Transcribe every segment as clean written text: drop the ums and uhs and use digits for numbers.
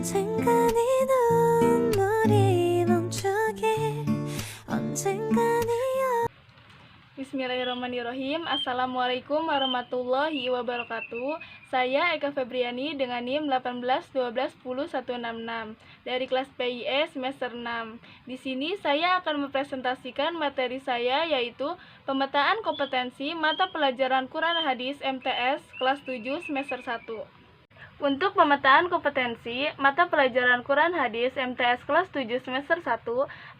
언젠가 네 눈물이 멈추길 언젠가 네 Bismillahirrahmanirrahim. Assalamualaikum warahmatullahi wabarakatuh. Saya Eka Febriani dengan NIM 18121016 dari kelas PIE semester 6. Di sini saya akan mempresentasikan materi saya, yaitu pemetaan kompetensi mata pelajaran Quran Hadis MTS kelas 7 semester 1. Untuk pemetaan kompetensi mata pelajaran Quran Hadis MTS kelas 7 semester 1,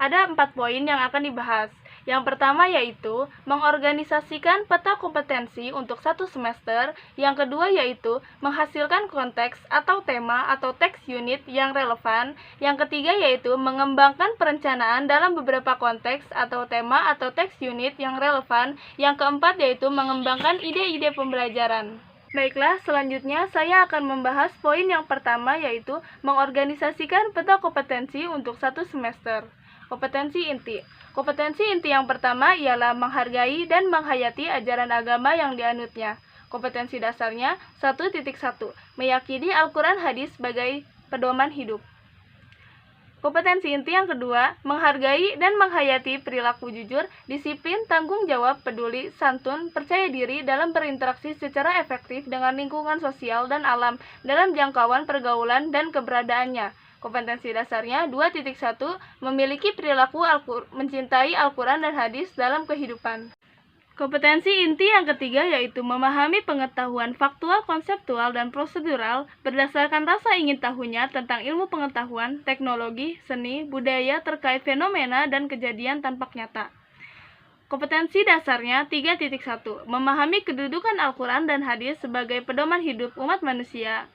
ada 4 poin yang akan dibahas. Yang pertama yaitu mengorganisasikan peta kompetensi untuk satu semester. Yang kedua yaitu menghasilkan konteks atau tema atau teks unit yang relevan. Yang ketiga yaitu mengembangkan perencanaan dalam beberapa konteks atau tema atau teks unit yang relevan. Yang keempat yaitu mengembangkan ide-ide pembelajaran. Baiklah, selanjutnya saya akan membahas poin yang pertama, yaitu mengorganisasikan peta kompetensi untuk satu semester. Kompetensi inti. Kompetensi inti yang pertama ialah menghargai dan menghayati ajaran agama yang dianutnya. Kompetensi dasarnya 1.1. Meyakini Al-Quran Hadis sebagai pedoman hidup. Kompetensi inti yang kedua, menghargai dan menghayati perilaku jujur, disiplin, tanggung jawab, peduli, santun, percaya diri dalam berinteraksi secara efektif dengan lingkungan sosial dan alam dalam jangkauan pergaulan dan keberadaannya. Kompetensi dasarnya 2.1, memiliki perilaku mencintai Al-Quran dan Hadis dalam kehidupan. Kompetensi inti yang ketiga yaitu memahami pengetahuan faktual, konseptual, dan prosedural berdasarkan rasa ingin tahunya tentang ilmu pengetahuan, teknologi, seni, budaya terkait fenomena dan kejadian tampak nyata. Kompetensi dasarnya 3.1, memahami kedudukan Al-Quran dan Hadis sebagai pedoman hidup umat manusia.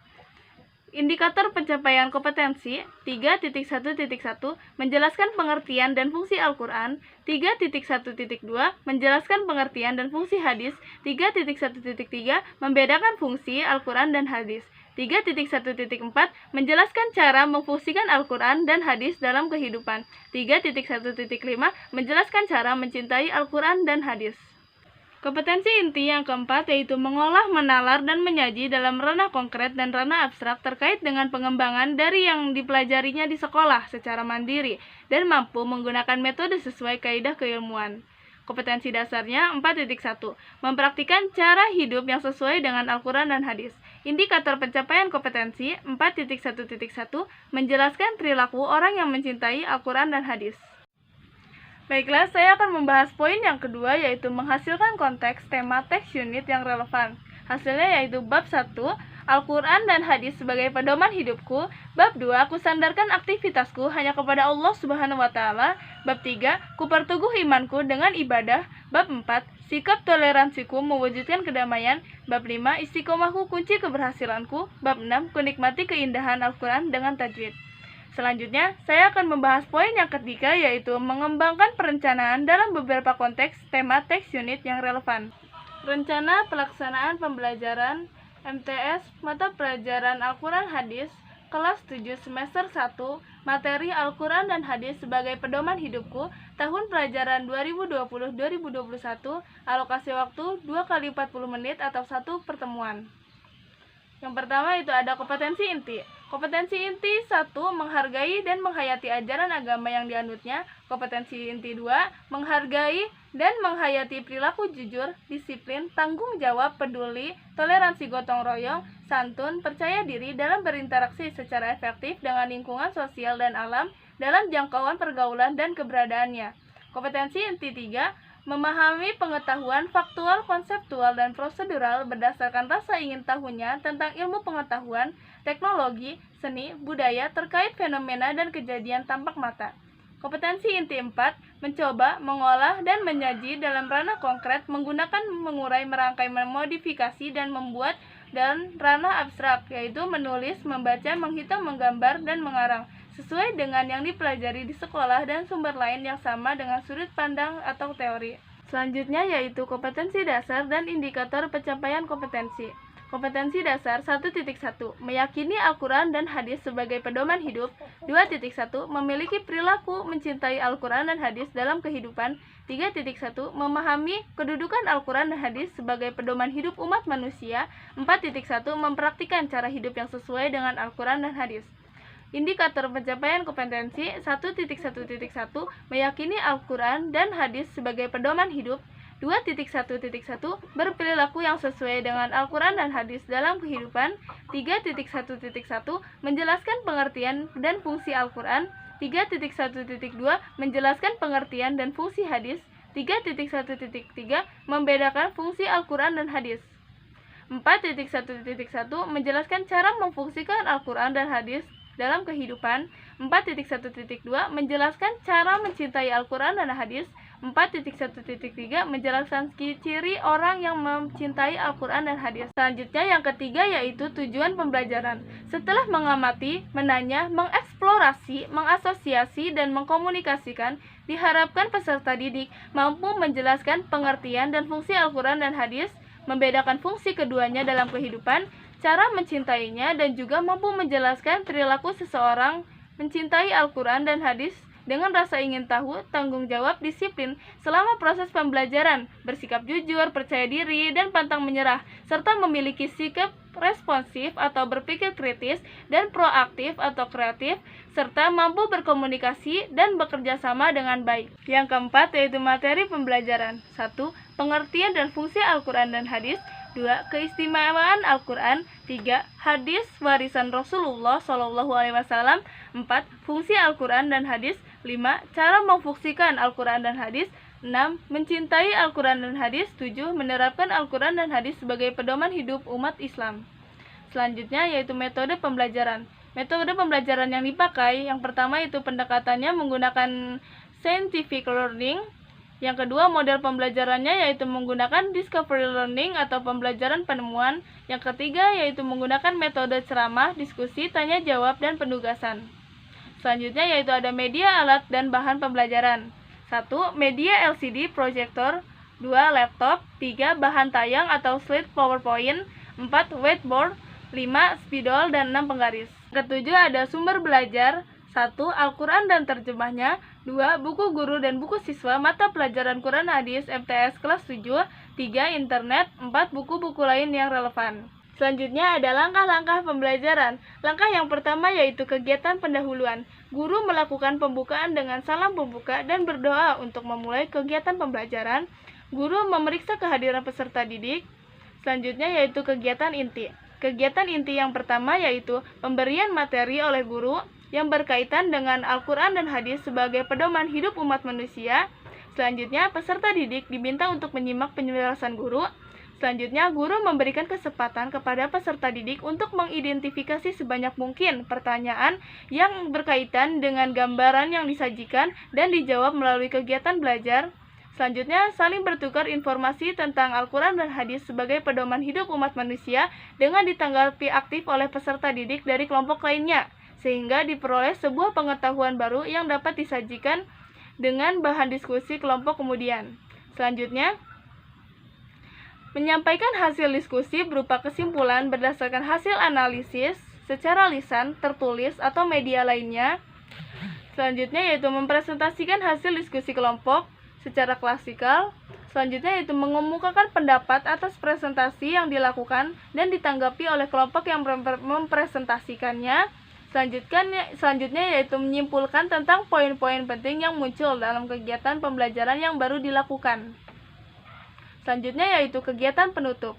Indikator pencapaian kompetensi 3.1.1, menjelaskan pengertian dan fungsi Al-Quran. 3.1.2, menjelaskan pengertian dan fungsi hadis. 3.1.3, membedakan fungsi Al-Quran dan hadis. 3.1.4, menjelaskan cara memfungsikan Al-Quran dan hadis dalam kehidupan. 3.1.5, menjelaskan cara mencintai Al-Quran dan hadis. Kompetensi inti yang keempat yaitu mengolah, menalar, dan menyaji dalam ranah konkret dan ranah abstrak terkait dengan pengembangan dari yang dipelajarinya di sekolah secara mandiri dan mampu menggunakan metode sesuai kaidah keilmuan. Kompetensi dasarnya 4.1, mempraktikkan cara hidup yang sesuai dengan Al-Quran dan Hadis. Indikator pencapaian kompetensi 4.1.1, menjelaskan perilaku orang yang mencintai Al-Quran dan Hadis. Baiklah, saya akan membahas poin yang kedua, yaitu menghasilkan konteks, tema, teks unit yang relevan. Hasilnya yaitu bab 1, Al-Quran dan Hadis sebagai pedoman hidupku. Bab 2, aku sandarkan aktivitasku hanya kepada Allah Subhanahu wa Ta'ala. Bab 3, kuperteguh imanku dengan ibadah. Bab 4, sikap toleransiku mewujudkan kedamaian. Bab 5, istiqomahku kunci keberhasilanku. Bab 6, kunikmati keindahan Al-Quran dengan tajwid. Selanjutnya, saya akan membahas poin yang ketiga, yaitu mengembangkan perencanaan dalam beberapa konteks, tema, teks unit yang relevan. Rencana pelaksanaan pembelajaran MTS mata pelajaran Al-Quran Hadis kelas 7 semester 1, materi Al-Quran dan Hadis sebagai pedoman hidupku, tahun pelajaran 2020-2021, alokasi waktu 2 kali 40 menit atau 1 pertemuan. Yang pertama itu ada kompetensi inti. Kompetensi inti 1, menghargai dan menghayati ajaran agama yang dianutnya. Kompetensi inti 2, menghargai dan menghayati perilaku jujur, disiplin, tanggung jawab, peduli, toleransi gotong royong, santun, percaya diri dalam berinteraksi secara efektif dengan lingkungan sosial dan alam dalam jangkauan pergaulan dan keberadaannya. Kompetensi inti 3, memahami pengetahuan faktual, konseptual, dan prosedural berdasarkan rasa ingin tahunya tentang ilmu pengetahuan, teknologi, seni, budaya terkait fenomena dan kejadian tampak mata. Kompetensi inti 4, mencoba, mengolah, dan menyaji dalam ranah konkret menggunakan mengurai, merangkai, memodifikasi, dan membuat dan ranah abstrak, yaitu menulis, membaca, menghitung, menggambar, dan mengarang, sesuai dengan yang dipelajari di sekolah dan sumber lain yang sama dengan sudut pandang atau teori. Selanjutnya yaitu kompetensi dasar dan indikator pencapaian kompetensi. Kompetensi dasar 1.1, meyakini Al-Quran dan Hadis sebagai pedoman hidup. 2.1, memiliki perilaku mencintai Al-Quran dan Hadis dalam kehidupan. 3.1, memahami kedudukan Al-Quran dan Hadis sebagai pedoman hidup umat manusia. 4.1, mempraktikkan cara hidup yang sesuai dengan Al-Quran dan Hadis. Indikator pencapaian kompetensi 1.1.1 meyakini Al-Quran dan hadis sebagai pedoman hidup. 2.1.1 berperilaku yang sesuai dengan Al-Quran dan hadis dalam kehidupan. 3.1.1 menjelaskan pengertian dan fungsi Al-Quran. 3.1.2 menjelaskan pengertian dan fungsi hadis. 3.1.3 membedakan fungsi Al-Quran dan hadis. 4.1.1 menjelaskan cara memfungsikan Al-Quran dan hadis dalam kehidupan. 4.1.2 menjelaskan cara mencintai Al-Quran dan hadis. 4.1.3 menjelaskan ciri orang yang mencintai Al-Quran dan hadis. Selanjutnya yang ketiga yaitu tujuan pembelajaran. Setelah mengamati, menanya, mengeksplorasi, mengasosiasi, dan mengkomunikasikan, diharapkan peserta didik mampu menjelaskan pengertian dan fungsi Al-Quran dan hadis, membedakan fungsi keduanya dalam kehidupan, cara mencintainya, dan juga mampu menjelaskan perilaku seseorang mencintai Al-Quran dan hadis dengan rasa ingin tahu, tanggung jawab, disiplin selama proses pembelajaran, bersikap jujur, percaya diri, dan pantang menyerah, serta memiliki sikap responsif atau berpikir kritis dan proaktif atau kreatif, serta mampu berkomunikasi dan bekerja sama dengan baik. Yang keempat yaitu materi pembelajaran. 1. Pengertian dan fungsi Al-Quran dan hadis. 2. Keistimewaan Al-Quran. 3. Hadis warisan Rasulullah SAW. 4. Fungsi Al-Quran dan hadis. 5. Cara memfungsikan Al-Quran dan hadis. 6. Mencintai Al-Quran dan hadis. 7. Menerapkan Al-Quran dan hadis sebagai pedoman hidup umat Islam. Selanjutnya yaitu metode pembelajaran. Metode pembelajaran yang dipakai, yang pertama itu pendekatannya menggunakan scientific learning. Yang kedua, model pembelajarannya yaitu menggunakan discovery learning atau pembelajaran penemuan. Yang ketiga yaitu menggunakan metode ceramah, diskusi, tanya jawab, dan penugasan. Selanjutnya yaitu ada media, alat, dan bahan pembelajaran. 1. Media LCD proyektor. 2. Laptop. 3. Bahan tayang atau slide PowerPoint. 4. Whiteboard. 5. Spidol, dan 6. Penggaris. Ketujuh ada sumber belajar. 1. Al-Quran dan terjemahnya. 2. Buku guru dan buku siswa mata pelajaran Quran Hadis MTS kelas 7. 3. Internet. 4. Buku-buku lain yang relevan. Selanjutnya ada langkah-langkah pembelajaran. Langkah yang pertama yaitu kegiatan pendahuluan. Guru melakukan pembukaan dengan salam pembuka dan berdoa untuk memulai kegiatan pembelajaran. Guru memeriksa kehadiran peserta didik. Selanjutnya yaitu kegiatan inti. Kegiatan inti yang pertama yaitu pemberian materi oleh guru yang berkaitan dengan Al-Quran dan hadis sebagai pedoman hidup umat manusia. Selanjutnya, peserta didik diminta untuk menyimak penjelasan guru. Selanjutnya, guru memberikan kesempatan kepada peserta didik untuk mengidentifikasi sebanyak mungkin pertanyaan yang berkaitan dengan gambaran yang disajikan dan dijawab melalui kegiatan belajar. Selanjutnya, saling bertukar informasi tentang Al-Quran dan hadis sebagai pedoman hidup umat manusia dengan ditanggapi aktif oleh peserta didik dari kelompok lainnya, sehingga diperoleh sebuah pengetahuan baru yang dapat disajikan dengan bahan diskusi kelompok kemudian. Selanjutnya, menyampaikan hasil diskusi berupa kesimpulan berdasarkan hasil analisis secara lisan, tertulis, atau media lainnya. Selanjutnya yaitu mempresentasikan hasil diskusi kelompok secara klasikal. Selanjutnya yaitu mengemukakan pendapat atas presentasi yang dilakukan dan ditanggapi oleh kelompok yang mempresentasikannya. Selanjutnya yaitu menyimpulkan tentang poin-poin penting yang muncul dalam kegiatan pembelajaran yang baru dilakukan. Selanjutnya yaitu kegiatan penutup.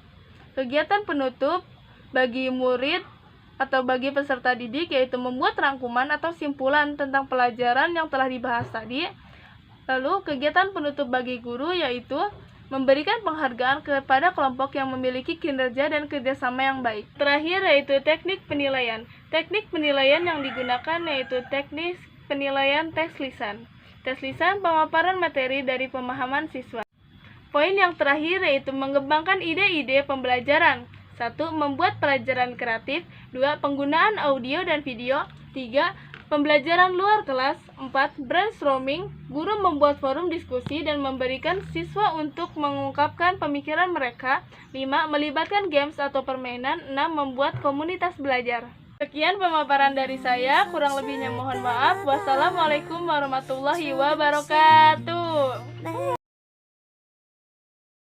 Kegiatan penutup bagi murid atau bagi peserta didik yaitu membuat rangkuman atau simpulan tentang pelajaran yang telah dibahas tadi. Lalu kegiatan penutup bagi guru yaitu memberikan penghargaan kepada kelompok yang memiliki kinerja dan kerjasama yang baik. Terakhir yaitu teknik penilaian. Teknik penilaian yang digunakan yaitu teknik penilaian tes lisan. Tes lisan pemaparan materi dari pemahaman siswa. Poin yang terakhir yaitu mengembangkan ide-ide pembelajaran. 1. Membuat pelajaran kreatif. 2. Penggunaan audio dan video. 3. Pembelajaran luar kelas. 4. Brainstorming. Guru membuat forum diskusi dan memberikan siswa untuk mengungkapkan pemikiran mereka. 5. Melibatkan games atau permainan. 6. Membuat komunitas belajar. Sekian pemaparan dari saya, kurang lebihnya mohon maaf. Wassalamualaikum warahmatullahi wabarakatuh.